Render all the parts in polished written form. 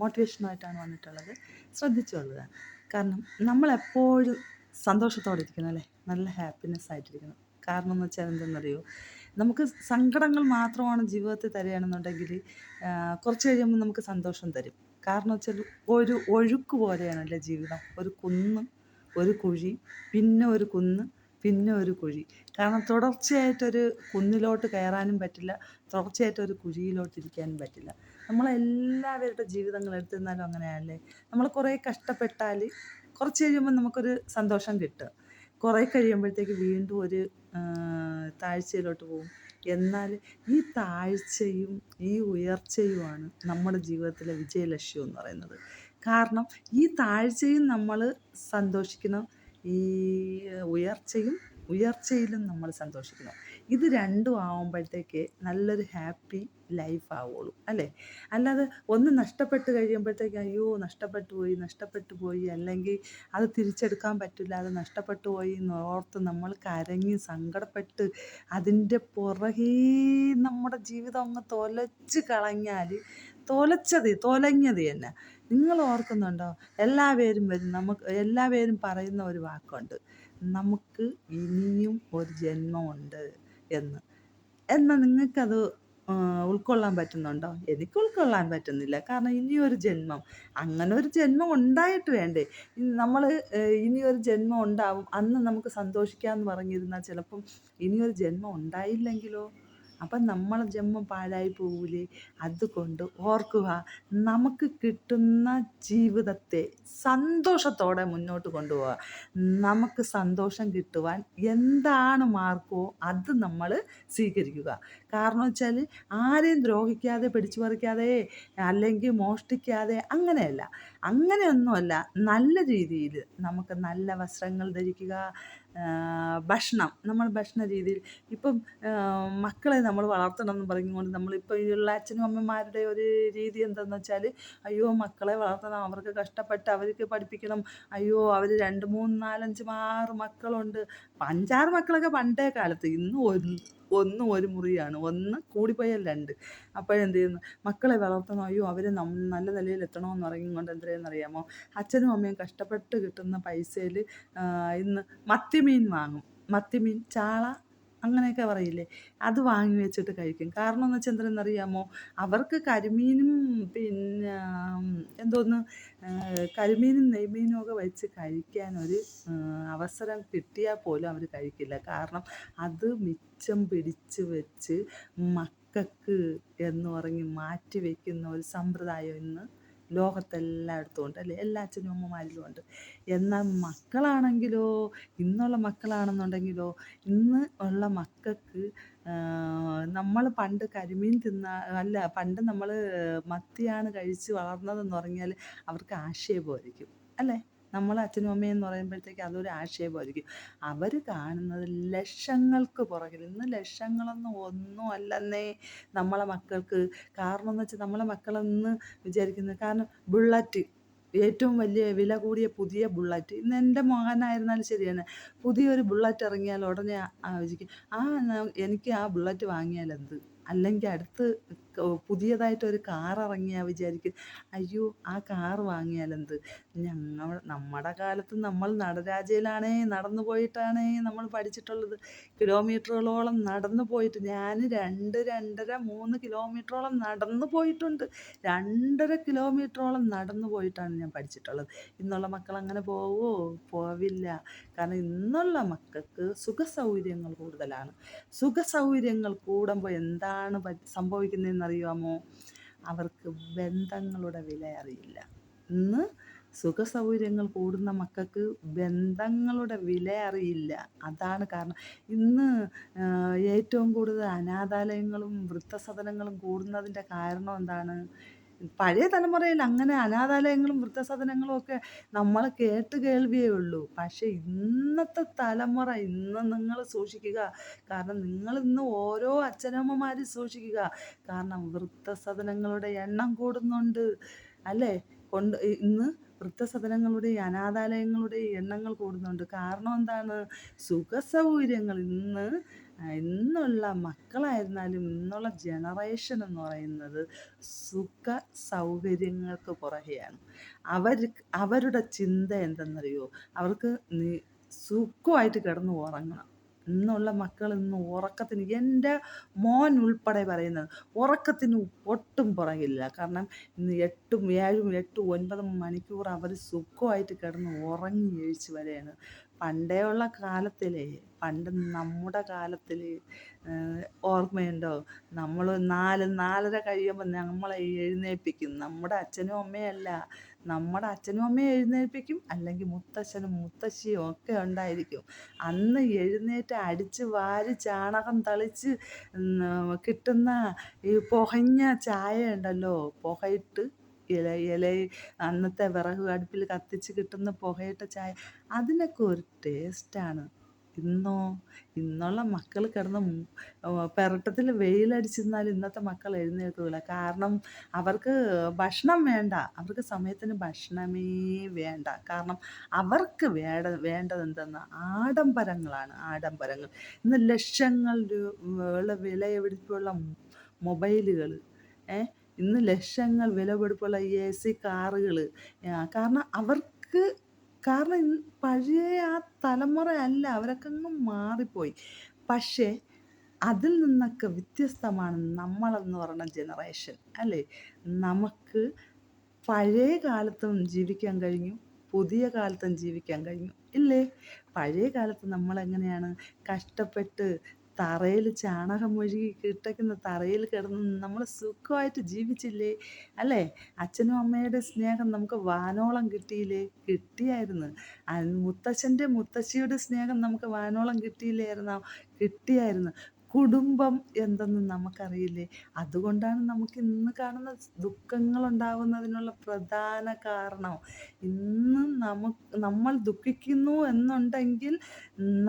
മോട്ടിവേഷനുമായിട്ടാണ് വന്നിട്ടുള്ളത്. ശ്രദ്ധിച്ചോളുക. കാരണം നമ്മളെപ്പോഴും സന്തോഷത്തോടെ ഇരിക്കണം അല്ലേ, നല്ല ഹാപ്പിനെസ് ആയിട്ടിരിക്കണം. കാരണം എന്ന് വെച്ചാൽ എന്തെന്നറിയോ, നമുക്ക് സങ്കടങ്ങൾ മാത്രമാണ് ജീവിതത്തിൽ തരികയാണെന്നുണ്ടെങ്കിൽ കുറച്ച് കഴിയുമ്പോൾ നമുക്ക് സന്തോഷം തരും. കാരണം വെച്ചാൽ ഒരു ഒഴുക്ക് പോലെയാണല്ലേ ജീവിതം. ഒരു കുന്ന്, ഒരു കുഴി, പിന്നെ ഒരു കുന്ന്, പിന്നെ ഒരു കുഴി. കാരണം തുടർച്ചയായിട്ടൊരു കുന്നിലോട്ട് കയറാനും പറ്റില്ല, തുടർച്ചയായിട്ടൊരു കുഴിയിലോട്ട് ഇരിക്കാനും പറ്റില്ല. നമ്മളെല്ലാവരുടെ ജീവിതങ്ങൾ എടുത്തിരുന്നാലും അങ്ങനെയല്ലേ. നമ്മൾ കുറേ കഷ്ടപ്പെട്ടാൽ കുറച്ച് കഴിയുമ്പോൾ നമുക്കൊരു സന്തോഷം കിട്ടും. കുറേ കഴിയുമ്പോഴത്തേക്ക് വീണ്ടും ഒരു താഴ്ചയിലോട്ട് പോകും. എന്നാൽ ഈ താഴ്ചയും ഈ ഉയർച്ചയുമാണ് നമ്മുടെ ജീവിതത്തിലെ വിജയലക്ഷ്യം എന്ന് പറയുന്നത്. കാരണം ഈ താഴ്ചയും നമ്മൾ സന്തോഷിക്കണം, ഈ ഉയർച്ചയിലും നമ്മൾ സന്തോഷിക്കണം. ഇത് രണ്ടും ആവുമ്പോഴത്തേക്ക് നല്ലൊരു ഹാപ്പി ലൈഫ് ആവുള്ളൂ അല്ലേ. അല്ലാതെ ഒന്ന് നഷ്ടപ്പെട്ട് കഴിയുമ്പോഴത്തേക്ക് അയ്യോ നഷ്ടപ്പെട്ടു പോയി, അല്ലെങ്കിൽ അത് തിരിച്ചെടുക്കാൻ പറ്റില്ല, അത് നഷ്ടപ്പെട്ടു പോയി എന്നോർത്ത് നമ്മൾ കരഞ്ഞ് സങ്കടപ്പെട്ട് അതിൻ്റെ പുറകേ നമ്മുടെ ജീവിതം അങ്ങ് കളഞ്ഞാൽ തൊലഞ്ഞത് തന്നെ. നിങ്ങൾ ഓർക്കുന്നുണ്ടോ? എല്ലാവരും പറയുന്ന ഒരു വാക്കുണ്ട്, നമുക്ക് ഇനിയും ഒരു ജന്മമുണ്ട് എന്ന്. എന്നാൽ നിങ്ങൾക്കത് ഉൾക്കൊള്ളാൻ പറ്റുന്നുണ്ടോ? എനിക്ക് ഉൾക്കൊള്ളാൻ പറ്റുന്നില്ല. കാരണം ഇനിയൊരു ജന്മം, അങ്ങനെ ഒരു ജന്മം ഉണ്ടായിട്ട് വേണ്ടേ നമ്മൾ. ഇനിയൊരു ജന്മം ഉണ്ടാവും, അന്ന് നമുക്ക് സന്തോഷിക്കാമെന്ന് പറഞ്ഞിരുന്നാൽ ചിലപ്പം ഇനിയൊരു ജന്മം ഉണ്ടായില്ലെങ്കിലോ? അപ്പം നമ്മളെ ജന്മം പാഴായി പോകൂലേ. അതുകൊണ്ട് ഓർക്കുക, നമുക്ക് കിട്ടുന്ന ജീവിതത്തെ സന്തോഷത്തോടെ മുന്നോട്ട് കൊണ്ടുപോവുക. നമുക്ക് സന്തോഷം കിട്ടുവാൻ എന്താണ് മാർഗമോ അത് നമ്മൾ സ്വീകരിക്കുക. കാരണം വെച്ചാൽ ആരെയും ദ്രോഹിക്കാതെ, പിടിച്ചു പറിക്കാതെ, അല്ലെങ്കിൽ മോഷ്ടിക്കാതെ, അങ്ങനെയൊന്നുമല്ല. നല്ല രീതിയിൽ നമുക്ക് നല്ല വസ്ത്രങ്ങൾ ധരിക്കുക, നമ്മൾ ഭക്ഷണ രീതിയിൽ ഇപ്പം മക്കളെ നമ്മൾ വളർത്തണം എന്ന് പറഞ്ഞുകൊണ്ട് നമ്മളിപ്പോൾ ഉള്ള അച്ഛനും അമ്മമാരുടെ ഒരു രീതി എന്തെന്ന് വെച്ചാൽ, അയ്യോ മക്കളെ വളർത്തണം, അവർക്ക് കഷ്ടപ്പെട്ട് അവർക്ക് പഠിപ്പിക്കണം, അയ്യോ അവർ 2, 3, 4, 5, 6 മക്കളുണ്ട്. 5, 6 മക്കളൊക്കെ പണ്ടേ കാലത്ത്, ഇന്ന് ഒന്ന് ഒരു മുറിയാണ്, ഒന്ന് കൂടിപ്പോയാൽ 2. അപ്പോഴെന്ത് ചെയ്യുന്നു, മക്കളെ വളർത്തണം, അയ്യോ അവർ നല്ല നിലയിൽ എത്തണമെന്ന് പറയുന്നത് എന്തിനാണെന്നറിയാമോ? അച്ഛനും അമ്മയും കഷ്ടപ്പെട്ട് കിട്ടുന്ന പൈസയിൽ ഇന്ന് മത്തിമീൻ വാങ്ങും, മത്തിമീൻ, ചാള, അങ്ങനെയൊക്കെ പറയില്ലേ, അത് വാങ്ങി വെച്ചിട്ട് കഴിക്കും. കാരണം എന്ന് വെച്ചാൽ എന്തിനെന്നറിയാമോ? അവർക്ക് കരിമീനും പിന്നെ എന്തോന്ന് കരിമീനും നെയ്മീനും ഒക്കെ വെച്ച് കഴിക്കാനൊരു അവസരം കിട്ടിയാൽ പോലും അവർ കഴിക്കില്ല. കാരണം അത് മിച്ചം പിടിച്ച് വെച്ച് മക്കൾക്ക് എന്ന് പറഞ്ഞ് മാറ്റി വയ്ക്കുന്ന ഒരു സമ്പ്രദായം ഇന്ന് ലോകത്തെല്ലായിടത്തും ഉണ്ട് അല്ലേ, എല്ലാ അച്ഛനും അമ്മമാരിലും ഉണ്ട്. എന്നാൽ ഇന്നുള്ള മക്കളാണെന്നുണ്ടെങ്കിലോ, ഇന്ന് ഉള്ള മക്കൾക്ക് നമ്മൾ പണ്ട് കരിമീൻ പണ്ട് നമ്മൾ മത്തിയാണ് കഴിച്ച് വളർന്നതെന്ന് പറഞ്ഞാൽ അവർക്ക് ആക്ഷേപമായിരിക്കും അല്ലേ. നമ്മൾ അച്ഛനും അമ്മയെന്ന് പറയുമ്പോഴത്തേക്ക് അതൊരു ആക്ഷേപമായിരിക്കും. അവർ കാണുന്നത് ലക്ഷങ്ങൾക്ക് പുറകിൽ. ഇന്ന് ലക്ഷങ്ങളൊന്നും ഒന്നും അല്ലെന്നേ നമ്മളെ മക്കൾക്ക്. കാരണം എന്ന് വെച്ചാൽ നമ്മളെ മക്കളെന്ന് വിചാരിക്കുന്നത്, കാരണം ബുള്ളറ്റ്, ഏറ്റവും വലിയ വില കൂടിയ പുതിയ ബുള്ളറ്റ്, ഇന്ന് എൻ്റെ മകനായിരുന്നാലും ശരിയാണ്, പുതിയൊരു ബുള്ളറ്റ് ഇറങ്ങിയാൽ ഉടനെ ആലോചിക്കും, എനിക്ക് ആ ബുള്ളറ്റ് വാങ്ങിയാൽ എന്ത്, അല്ലെങ്കിൽ അടുത്ത് പുതിയതായിട്ടൊരു കാർ ഇറങ്ങിയാൽ വിചാരിക്കും, അയ്യോ ആ കാർ വാങ്ങിയാൽ എന്ത്. നമ്മുടെ കാലത്ത് നമ്മൾ നടന്നു പോയിട്ടാണേ നമ്മൾ പഠിച്ചിട്ടുള്ളത്. കിലോമീറ്ററുകളോളം നടന്നു പോയിട്ട്, ഞാൻ 2, 2.5, 3 കിലോമീറ്ററോളം നടന്നു പോയിട്ടുണ്ട്. 2.5 കിലോമീറ്ററോളം നടന്നു പോയിട്ടാണ് ഞാൻ പഠിച്ചിട്ടുള്ളത്. ഇന്നുള്ള മക്കൾ അങ്ങനെ പോവുമോ? പോവില്ല. കാരണം ഇന്നുള്ള മക്കൾക്ക് സുഖസൗകര്യങ്ങൾ കൂടുതലാണ്. സുഖസൗകര്യങ്ങൾ കൂടുമ്പോൾ എന്താണ് സംഭവിക്കുന്നതെന്നറിയാമോ? അവർക്ക് ബന്ധങ്ങളുടെ വില അറിയില്ല. ഇന്ന് സുഖസൗകര്യങ്ങൾ കൂടുന്ന മക്കൾക്ക് ബന്ധങ്ങളുടെ വില അറിയില്ല. അതാണ് കാരണം. ഇന്ന് ഏറ്റവും കൂടുതൽ അനാഥാലയങ്ങളും വൃദ്ധസദനങ്ങളും കൂടുന്നതിൻ്റെ കാരണം എന്താണ്? പഴയ തലമുറയിൽ അങ്ങനെ അനാഥാലയങ്ങളും വൃദ്ധസദനങ്ങളും ഒക്കെ നമ്മൾ കേൾവിയേ ഉള്ളൂ. പക്ഷേ ഇന്നത്തെ തലമുറ, ഇന്ന് നിങ്ങൾ സൂക്ഷിക്കുക. കാരണം ഇന്ന് ഓരോ അച്ഛനമ്മമാരും സൂക്ഷിക്കുക. കാരണം വൃദ്ധസദനങ്ങളുടെ എണ്ണം കൂടുന്നുണ്ട് അല്ലേ. ഇന്ന് വൃദ്ധസദനങ്ങളുടെയും അനാഥാലയങ്ങളുടെയും എണ്ണങ്ങൾ കൂടുന്നുണ്ട്. കാരണം എന്താണ്? സുഖസൗകര്യങ്ങൾ ഇന്ന് ഇന്നുള്ള മക്കളായിരുന്നാലും ഇന്നുള്ള ജനറേഷൻ എന്ന് പറയുന്നത് സുഖ സൗകര്യങ്ങൾക്ക് പുറകെയാണ്. അവരുടെ ചിന്ത എന്തെന്നറിയോ? അവർക്ക് സുഖമായിട്ട് കിടന്ന് ഉറങ്ങണം. ഇന്നുള്ള മക്കൾ ഇന്ന് ഉറക്കത്തിന്, എൻ്റെ മോൻ ഉൾപ്പെടെ പറയുന്നത്, ഉറക്കത്തിന് ഒട്ടും പുറകില്ല. കാരണം ഇന്ന് 8, 7, 8, 9 മണിക്കൂർ അവർ സുഖമായിട്ട് കിടന്ന് ഉറങ്ങി എഴുച്ച് വരെയാണ്. പണ്ടേ ഉള്ള കാലത്തിലെ, പണ്ട് നമ്മുടെ കാലത്തിൽ ഓർമ്മയുണ്ടോ? നമ്മൾ 4, 4:30 കഴിയുമ്പോൾ നമ്മളെ എഴുന്നേൽപ്പിക്കും. നമ്മുടെ അച്ഛനും അമ്മയല്ല, നമ്മുടെ അച്ഛനും അമ്മയും എഴുന്നേൽപ്പിക്കും, അല്ലെങ്കിൽ മുത്തശ്ശനും മുത്തശ്ശിയും ഒക്കെ ഉണ്ടായിരിക്കും. അന്ന് എഴുന്നേറ്റ് അടിച്ച് വാരി ചാണകം തളിച്ച് കിട്ടുന്ന ഈ പുകഞ്ഞ ചായ ഉണ്ടല്ലോ, പുകയിട്ട് ഇല അന്നത്തെ വിറക് അടുപ്പിൽ കത്തിച്ച് കിട്ടുന്ന പുകയിട്ട ചായ, അതിനൊക്കെ ഒരു ടേസ്റ്റാണ്. ഇന്നുള്ള മക്കൾ കിടന്ന് പെരട്ടത്തിൽ വെയിലടിച്ചിരുന്നാലും ഇന്നത്തെ മക്കൾ എഴുന്നേൽക്കില്ല. കാരണം അവർക്ക് ഭക്ഷണം വേണ്ട, അവർക്ക് സമയത്തിന് ഭക്ഷണമേ വേണ്ട. കാരണം അവർക്ക് വേണ്ടത് എന്തെന്ന്, ആഡംബരങ്ങളാണ്, ആഡംബരങ്ങൾ. ഇന്ന് ലക്ഷങ്ങൾ വിലപിടിപ്പുള്ള മൊബൈലുകൾ, ഇന്ന് ലക്ഷങ്ങൾ വിലപിടിപ്പുള്ള AC കാറുകൾ. കാരണം പഴയ ആ തലമുറയല്ല, അവരൊക്കെ അങ്ങ് മാറിപ്പോയി. പക്ഷേ അതിൽ നിന്നൊക്കെ വ്യത്യസ്തമാണ് നമ്മളെന്ന് പറയുന്ന ജനറേഷൻ, അല്ലേ? നമുക്ക് പഴയ കാലത്തും ജീവിക്കാൻ കഴിഞ്ഞു, പുതിയ കാലത്തും ജീവിക്കാൻ കഴിഞ്ഞു, ഇല്ലേ? പഴയ കാലത്ത് നമ്മളെങ്ങനെയാണ് കഷ്ടപ്പെട്ട് തറയിൽ ചാണകം മെഴുകി കിട്ടക്കുന്ന തറയിൽ കിടന്ന് നമ്മൾ സുഖമായിട്ട് ജീവിച്ചില്ലേ, അല്ലേ? അച്ഛനും അമ്മയുടെ സ്നേഹം നമുക്ക് വാനോളം കിട്ടിയില്ലേ? കിട്ടിയായിരുന്നു. മുത്തച്ഛൻ്റെ മുത്തശ്ശിയുടെ സ്നേഹം നമുക്ക് വാനോളം കിട്ടിയില്ലായിരുന്നോ? കിട്ടിയായിരുന്നു. കുടുംബം എന്തെന്ന് നമുക്കറിയില്ലേ? അതുകൊണ്ടാണ് നമുക്ക് ഇന്ന് കാണുന്ന ദുഃഖങ്ങളുണ്ടാകുന്നതിനുള്ള പ്രധാന കാരണം. ഇന്ന് നമ്മൾ ദുഃഖിക്കുന്നു എന്നുണ്ടെങ്കിൽ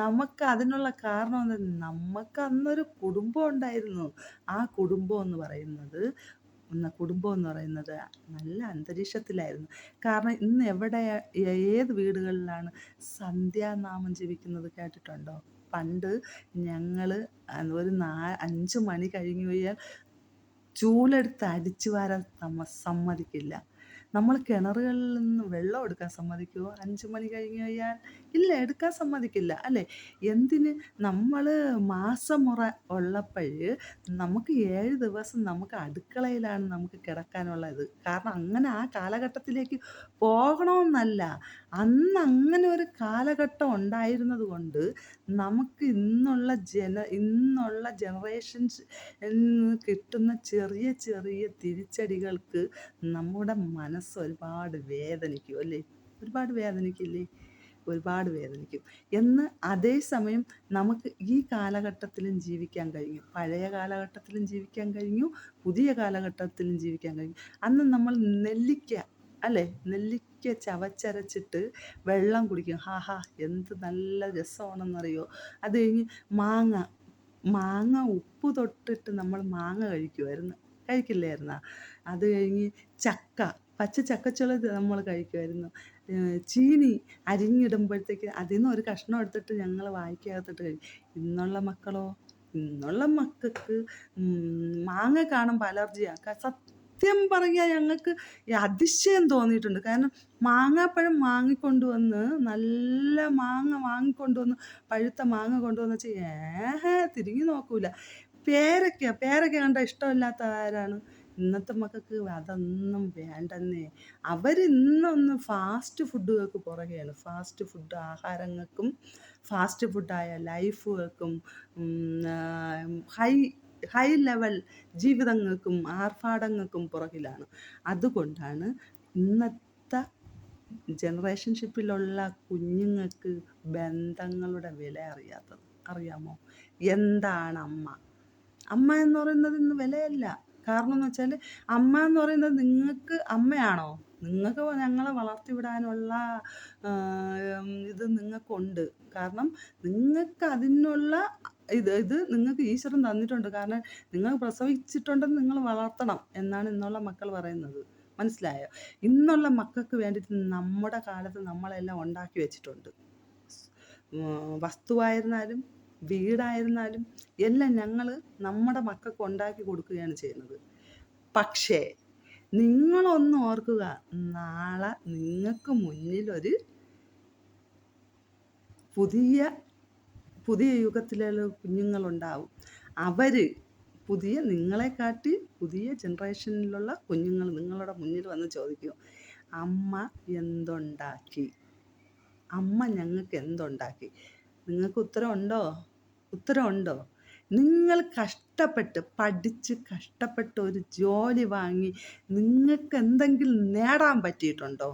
നമുക്ക് അതിനുള്ള കാരണം എന്താ? നമുക്ക് അന്നൊരു കുടുംബം ഉണ്ടായിരുന്നു. ആ കുടുംബം എന്ന് പറയുന്നത് നല്ല അന്തരീക്ഷത്തിലായിരുന്നു. കാരണം ഇന്ന് ഏത് വീടുകളിലാണ് സന്ധ്യാനാമം ജപിക്കുന്നത് കേട്ടിട്ടുണ്ടോ? പണ്ട് ഞങ്ങൾ ഒരു 5 മണി കഴിഞ്ഞു പോയാൽ ചൂലെടുത്ത് അടിച്ചു വാരാൻ സമ്മതിക്കില്ല. നമ്മൾ കിണറുകളിൽ നിന്ന് വെള്ളം എടുക്കാൻ സമ്മതിക്കുമോ 5 മണി കഴിഞ്ഞ് കഴിഞ്ഞാൽ? ഇല്ല, എടുക്കാൻ സമ്മതിക്കില്ല, അല്ലേ? എന്തിന്? നമ്മൾ മാസമുറ ഉള്ളപ്പോൾ നമുക്ക് 7 ദിവസം നമുക്ക് അടുക്കളയിലാണ് നമുക്ക് കിടക്കാനുള്ളത്. കാരണം അങ്ങനെ ആ കാലഘട്ടത്തിലേക്ക് പോകണമെന്നല്ല, അന്ന് അങ്ങനെ ഒരു കാലഘട്ടം ഉണ്ടായിരുന്നത് കൊണ്ട് നമുക്ക് ഇന്നുള്ള ജനറേഷൻസ് കിട്ടുന്ന ചെറിയ ചെറിയ തിരിച്ചടികൾക്ക് നമ്മുടെ മനസ്സ് ഒരുപാട് വേദനിക്കും, അല്ലേ? ഒരുപാട് വേദനിക്കില്ലേ? ഒരുപാട് വേദനിക്കും. അതേസമയം നമുക്ക് ഈ കാലഘട്ടത്തിലും ജീവിക്കാൻ കഴിഞ്ഞു, പഴയ കാലഘട്ടത്തിലും ജീവിക്കാൻ കഴിഞ്ഞു, പുതിയ കാലഘട്ടത്തിലും ജീവിക്കാൻ കഴിഞ്ഞു. അന്ന് നമ്മൾ നെല്ലിക്ക ചവച്ചരച്ചിട്ട് വെള്ളം കുടിക്കും. എന്ത് നല്ല രസമാണെന്നറിയോ? അത് കഴിഞ്ഞ് മാങ്ങ ഉപ്പ് തൊട്ടിട്ട് നമ്മൾ മാങ്ങ കഴിക്കില്ലായിരുന്നോ? അത് കഴിഞ്ഞ് പച്ച ചക്കച്ചുള നമ്മൾ കഴിക്കുമായിരുന്നു. ചീനി അരിഞ്ഞിടുമ്പോഴത്തേക്ക് അതിൽ നിന്ന് ഒരു കഷ്ണം എടുത്തിട്ട് ഞങ്ങൾ വായ്ക്കകത്തിട്ട് കഴിക്കും. ഇന്നുള്ള മക്കൾക്ക് മാങ്ങ കാണുമ്പോൾ അലർജിയാണ്. സത്യം പറഞ്ഞാൽ ഞങ്ങൾക്ക് അതിശയം തോന്നിയിട്ടുണ്ട്. കാരണം മാങ്ങാപ്പഴം നല്ല മാങ്ങ വാങ്ങിക്കൊണ്ടുവന്ന്, പഴുത്ത മാങ്ങ കൊണ്ടുവന്ന് വെച്ചാൽ തിരിഞ്ഞു നോക്കൂല. പേരയ്ക്ക കണ്ട ഇഷ്ടമില്ലാത്ത ആരാണ്? ഇന്നത്തെ മക്കൾക്ക് അതൊന്നും വേണ്ടെന്നേ. അവരിന്നൊന്ന് ഫാസ്റ്റ് ഫുഡുകൾക്ക് പുറകെയാണ്. ഫാസ്റ്റ് ഫുഡ് ആഹാരങ്ങൾക്കും ഫാസ്റ്റ് ഫുഡായ ലൈഫുകൾക്കും ഹൈ ലെവൽ ജീവിതങ്ങൾക്കും ആർഭാടങ്ങൾക്കും പുറകിലാണ്. അതുകൊണ്ടാണ് ഇന്നത്തെ ജനറേഷൻഷിപ്പിലുള്ള കുഞ്ഞുങ്ങൾക്ക് ബന്ധങ്ങളുടെ വില അറിയാത്തത്. അറിയാമോ? എന്താണ് അമ്മ എന്ന് പറയുന്നത് ഇന്ന് വിലയല്ല. കാരണം എന്ന് വെച്ചാൽ, അമ്മ എന്ന് പറയുന്നത് നിങ്ങൾക്ക് അമ്മയാണോ? നിങ്ങൾക്ക് ഞങ്ങളെ വളർത്തിവിടാനുള്ള ഇത് നിങ്ങൾക്കുണ്ട്. കാരണം നിങ്ങൾക്ക് അതിനുള്ള ഇത് നിങ്ങൾക്ക് ഈശ്വരൻ തന്നിട്ടുണ്ട്. കാരണം നിങ്ങൾ പ്രസവിച്ചിട്ടുണ്ടെന്ന് നിങ്ങൾ വളർത്തണം എന്നാണ് ഇന്നുള്ള മക്കൾ പറയുന്നത്. മനസ്സിലായോ? ഇന്നുള്ള മക്കൾക്ക് വേണ്ടിയിട്ട് നമ്മുടെ കാലത്ത് നമ്മളെല്ലാം ഉണ്ടാക്കി വെച്ചിട്ടുണ്ട്. വസ്തുവായിരുന്നാലും വീടായിരുന്നാലും എല്ലാം ഞങ്ങൾ നമ്മുടെ മക്കൾക്ക് ഉണ്ടാക്കി കൊടുക്കുകയാണ് ചെയ്യുന്നത്. പക്ഷേ നിങ്ങളൊന്ന് ഓർക്കുക, നാളെ നിങ്ങൾക്ക് മുന്നിലൊരു പുതിയ പുതിയ യുഗത്തിലുള്ള കുഞ്ഞുങ്ങളുണ്ടാവും. അവർ നിങ്ങളെക്കാട്ടി പുതിയ ജനറേഷനിലുള്ള കുഞ്ഞുങ്ങൾ നിങ്ങളുടെ മുന്നിൽ വന്ന് ചോദിക്കും, അമ്മ എന്തുണ്ടാക്കി, അമ്മ ഞങ്ങൾക്ക് എന്തുണ്ടാക്കി. നിങ്ങൾക്ക് ഉത്തരമുണ്ടോ? നിങ്ങൾ കഷ്ടപ്പെട്ട് പഠിച്ച് കഷ്ടപ്പെട്ട് ഒരു ജോലി വാങ്ങി നിങ്ങൾക്ക് എന്തെങ്കിലും നേടാൻ പറ്റിയിട്ടുണ്ടോ?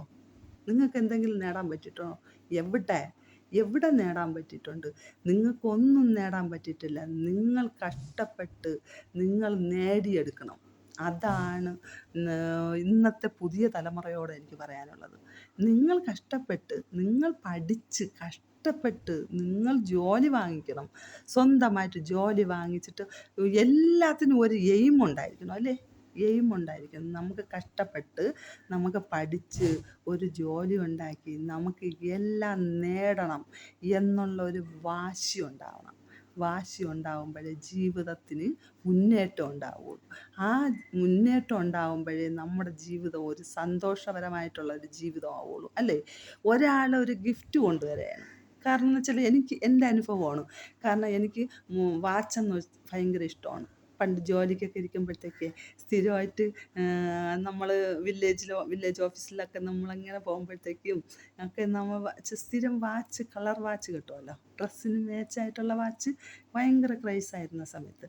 എവിടെ നേടാൻ പറ്റിയിട്ടുണ്ട്? നിങ്ങൾക്കൊന്നും നേടാൻ പറ്റിയിട്ടില്ല. നിങ്ങൾ കഷ്ടപ്പെട്ട് നിങ്ങൾ നേടിയെടുക്കണം. അതാണ് ഇന്നത്തെ പുതിയ തലമുറയോട് എനിക്ക് പറയാനുള്ളത്. നിങ്ങൾ കഷ്ടപ്പെട്ട്, നിങ്ങൾ പഠിച്ച് കഷ്ടപ്പെട്ട് നിങ്ങൾ ജോലി വാങ്ങിക്കണം. സ്വന്തമായിട്ട് ജോലി വാങ്ങിച്ചിട്ട് എല്ലാത്തിനും ഒരു എയിം ഉണ്ടായിരിക്കണം, അല്ലേ? എയിം ഉണ്ടായിരിക്കണം. നമുക്ക് കഷ്ടപ്പെട്ട് നമുക്ക് പഠിച്ച് ഒരു ജോലി ഉണ്ടാക്കി നമുക്ക് എല്ലാം നേടണം എന്നുള്ള ഒരു വാശി ഉണ്ടാവുമ്പോഴേ ജീവിതത്തിന് മുന്നേറ്റം ഉണ്ടാവുള്ളൂ. ആ മുന്നേറ്റം ഉണ്ടാവുമ്പോഴേ നമ്മുടെ ജീവിതം ഒരു സന്തോഷപരമായിട്ടുള്ള ഒരു ജീവിതം ആവുള്ളൂ, അല്ലേ? ഒരാളൊരു ഗിഫ്റ്റ് കൊണ്ടുവരികയാണ്. കാരണം എന്ന് വെച്ചാൽ എൻ്റെ അനുഭവമാണ്. കാരണം എനിക്ക് വാച്ചെന്ന് ഭയങ്കര ഇഷ്ടമാണ്. പണ്ട് ജോലിക്കൊക്കെ ഇരിക്കുമ്പോഴത്തേക്ക് സ്ഥിരമായിട്ട് നമ്മൾ വില്ലേജ് ഓഫീസിലൊക്കെ നമ്മളങ്ങനെ പോകുമ്പോഴത്തേക്കും ഒക്കെ നമ്മൾ സ്ഥിരം വാച്ച്, കളർ വാച്ച് കിട്ടുമല്ലോ, ഡ്രസ്സിന് മാച്ചായിട്ടുള്ള വാച്ച് ഭയങ്കര ക്രൈസായിരുന്ന സമയത്ത്.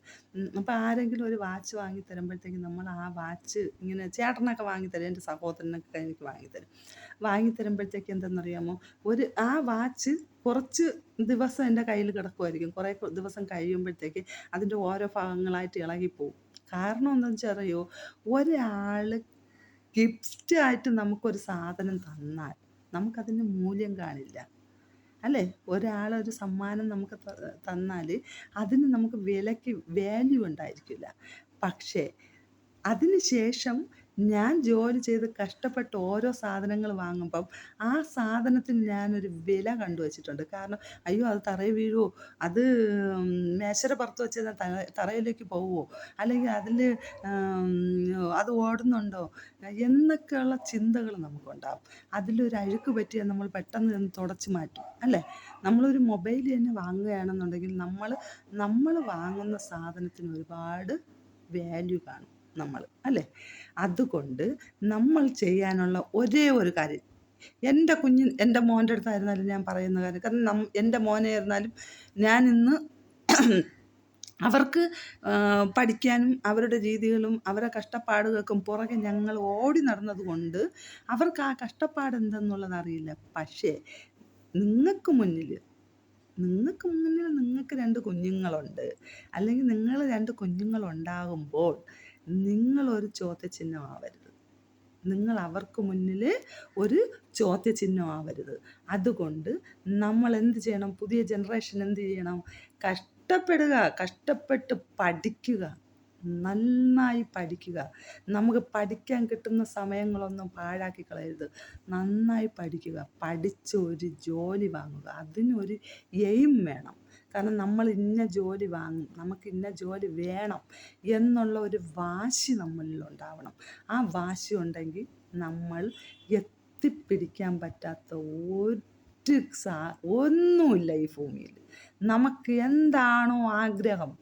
അപ്പോൾ ആരെങ്കിലും ഒരു വാച്ച് വാങ്ങി തരുമ്പോഴത്തേക്കും നമ്മൾ ആ വാച്ച് ഇങ്ങനെ ചേട്ടനൊക്കെ വാങ്ങിത്തരും, എൻ്റെ സഹോദരനൊക്കെ എനിക്ക് വാങ്ങിത്തരുമ്പോഴത്തേക്ക് എന്തെന്നറിയാമോ, ആ വാച്ച് കുറച്ച് ദിവസം എൻ്റെ കയ്യിൽ കിടക്കുമായിരിക്കും. കുറേ ദിവസം കഴിയുമ്പോഴത്തേക്ക് അതിൻ്റെ ഓരോ ഭാഗങ്ങളായിട്ട് ഇളകിപ്പോവും. കാരണം എന്താണെന്ന് വെച്ചാൽ അറിയോ, ഒരാൾ ഗിഫ്റ്റായിട്ട് നമുക്കൊരു സാധനം തന്നാൽ നമുക്കതിന് മൂല്യം കാണില്ല, അല്ലേ? ഒരാളൊരു സമ്മാനം നമുക്ക് തന്നാൽ അതിന് നമുക്ക് വാല്യൂ ഉണ്ടായിരിക്കില്ല. പക്ഷേ അതിന് ശേഷം ഞാൻ ജോലി ചെയ്ത് കഷ്ടപ്പെട്ട് ഓരോ സാധനങ്ങൾ വാങ്ങുമ്പം ആ സാധനത്തിന് ഞാനൊരു വില കണ്ടുവച്ചിട്ടുണ്ട്. കാരണം അയ്യോ അത് തറയിൽ വീഴുമോ, അത് മേശയുടെ പുറത്ത് വെച്ച് തറയിലേക്ക് പോവുമോ, അല്ലെങ്കിൽ അതിൽ അത് ഓടുന്നുണ്ടോ എന്നൊക്കെയുള്ള ചിന്തകൾ നമുക്കുണ്ടാകും. അതിലൊരു അഴുക്ക് പറ്റിയാൽ നമ്മൾ പെട്ടെന്ന് തുടച്ച് മാറ്റും, അല്ലേ? നമ്മളൊരു മൊബൈൽ തന്നെ വാങ്ങുകയാണെന്നുണ്ടെങ്കിൽ നമ്മൾ വാങ്ങുന്ന സാധനത്തിന് ഒരുപാട് വാല്യൂ കാണും അല്ലേ? അതുകൊണ്ട് നമ്മൾ ചെയ്യാനുള്ള ഒരേ ഒരു കാര്യം, എൻ്റെ മോൻ്റെ അടുത്തായിരുന്നാലും ഞാൻ പറയുന്ന കാര്യം, കാരണം എൻ്റെ മോനെ ആയിരുന്നാലും ഞാൻ ഇന്ന് അവർക്ക് പഠിക്കാനും അവരുടെ രീതികളും അവരുടെ കഷ്ടപ്പാടുകൾക്കും പുറകെ ഞങ്ങൾ ഓടി നടന്നത് കൊണ്ട് അവർക്ക് ആ കഷ്ടപ്പാട് എന്തെന്നുള്ളത് അറിയില്ല. പക്ഷേ നിങ്ങൾക്ക് മുന്നിൽ നിങ്ങൾക്ക് 2 കുഞ്ഞുങ്ങളുണ്ട്, അല്ലെങ്കിൽ നിങ്ങൾ 2 കുഞ്ഞുങ്ങളുണ്ടാകുമ്പോൾ നിങ്ങളൊരു ചോദ്യചിഹ്നമാവരുത്. നിങ്ങൾ അവർക്ക് മുന്നിൽ ഒരു ചോദ്യചിഹ്നമാവരുത്. അതുകൊണ്ട് നമ്മൾ എന്ത് ചെയ്യണം? പുതിയ ജനറേഷൻ എന്ത് ചെയ്യണം? കഷ്ടപ്പെട്ട് പഠിക്കുക, നന്നായി പഠിക്കുക. നമുക്ക് പഠിക്കാൻ കിട്ടുന്ന സമയങ്ങളൊന്നും പാഴാക്കി കളയരുത്. നന്നായി പഠിക്കുക, പഠിച്ച് ഒരു ജോലി വാങ്ങുക. അതിനൊരു എയിം വേണം. കാരണം നമ്മൾ ഇന്ന ജോലി വാങ്ങും, നമുക്ക് ഇന്ന ജോലി വേണം എന്നുള്ള ഒരു വാശി നമ്മളിൽ ഉണ്ടാവണം. ആ വാശി ഉണ്ടെങ്കിൽ നമ്മൾ എത്തിപ്പിടിക്കാൻ പറ്റാത്ത ഒന്നുമില്ല ഈ ഭൂമിയിൽ. നമുക്ക് എന്താണോ ആഗ്രഹം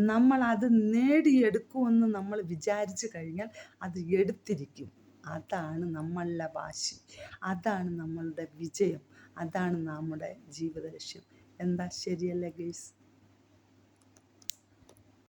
നമ്മൾ അത് നേടിയെടുക്കുമെന്ന് നമ്മൾ വിചാരിച്ചു കഴിഞ്ഞാൽ അത് എടുത്തിരിക്കും. അതാണ് നമ്മളുടെ വാശി, അതാണ് നമ്മളുടെ വിജയം, അതാണ് നമ്മുടെ ജീവിത ലക്ഷ്യം. എന്താ, ശരിയല്ലേ ഗൈസ്?